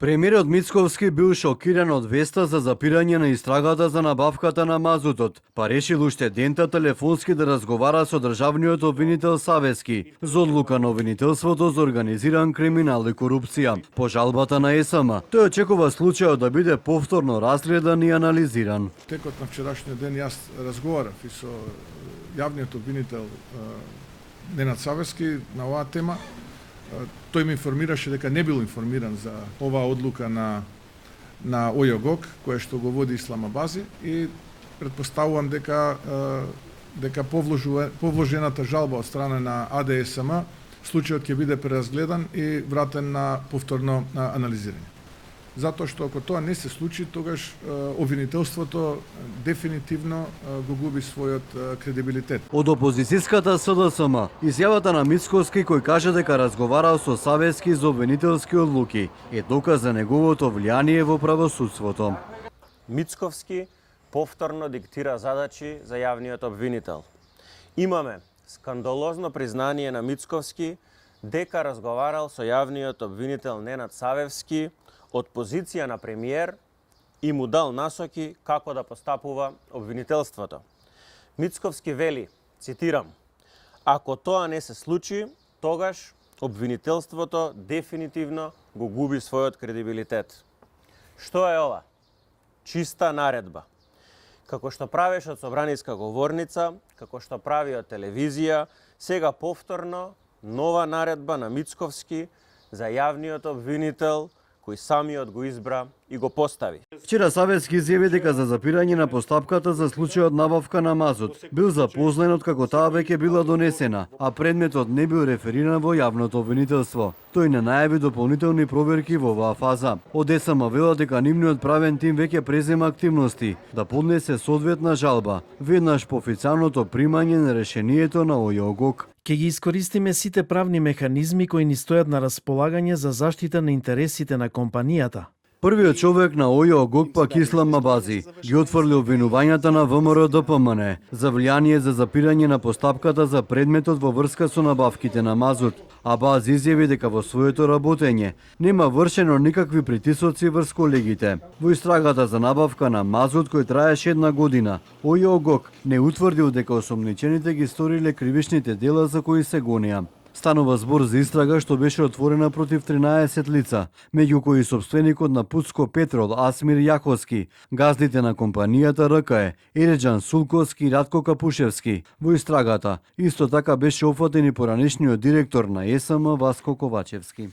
Премиерот Мицковски бил шокиран од веста за запирање на истрагата за набавката на мазутот, па решил уште дента телефонски да разговара со државниот обвинител Савески за одлука на обвинителството за организиран криминал и корупција. По жалбата на ЕСМ, тој очекува случајот да биде повторно разгледан и анализиран. Текот на вчерашниот ден јас разговарав и со јавниот обвинител Ненад Савески на оваа тема. Тој ме информираше дека не бил информиран за оваа одлука на ОЈОГОК, која што го води Исламабази, и претпоставувам дека повложената жалба од страна на АДСМ, случајот ќе биде преразгледан и вратен на повторно анализирање. Затоа што ако тоа не се случи, тогаш обвинителството дефинитивно го губи својот кредибилитет. Од опозицијската СДСМ, изјавата на Мицковски кој каже дека разговарал со Савески за обвинителски одлуки е доказ за неговото влијание во правосудството. Мицковски повторно диктира задачи за јавниот обвинител. Имаме скандалозно признание на Мицковски дека разговарал со јавниот обвинител Ненад Савески од позиција на премиер и му дал насоки како да постапува обвинителството. Мицковски вели, цитирам: "Ако тоа не се случи, тогаш обвинителството дефинитивно го губи својот кредибилитет." Што е ова? Чиста наредба. Како што правиш од собраниска говорница, како што прави од телевизија, сега повторно нова наредба на Мицковски за јавниот обвинител кој самиот го избра и го постави. Вчера Савески изјави дека за запирање на постапката за случајот набавка на мазут бил запознат откако таа веќе била донесена, а предметот не бил рефериран во јавното обвинителство. Тој не најави дополнителни проверки во оваа фаза. Од ЕСМ велат дека нивниот правен тим веќе презема активности да поднесе соодветна жалба веднаш по официјалното примање на решението на ОЈОГОК. Ќе ги искористиме сите правни механизми кои ни стојат на располагање за заштита на интересите на компанијата. Првиот човек на ОЈОГОК пак Исламабази ги отфрли обвинувањата на ВМРО ДПМН за влијание за запирање на постапката за предметот во врска со набавките на мазут. Абази изјави дека во своето работење нема вршено никакви притисоци врз колегите. Во истрагата за набавка на мазут кој траеше 1 година, ОЈОГОК не утврдил дека осомничените ги сториле кривичните дела за кои се гонеа. Станува збор за истрага што беше отворена против 13 лица, меѓу кои сопственикот на Пуцко Петрол Асмир Јаковски, газдите на компанијата РКЕ, Ереџан Сулковски и Радко Капушевски. Во истрагата исто така беше опфатен и поранешниот директор на ЕСМ Васко Ковачевски.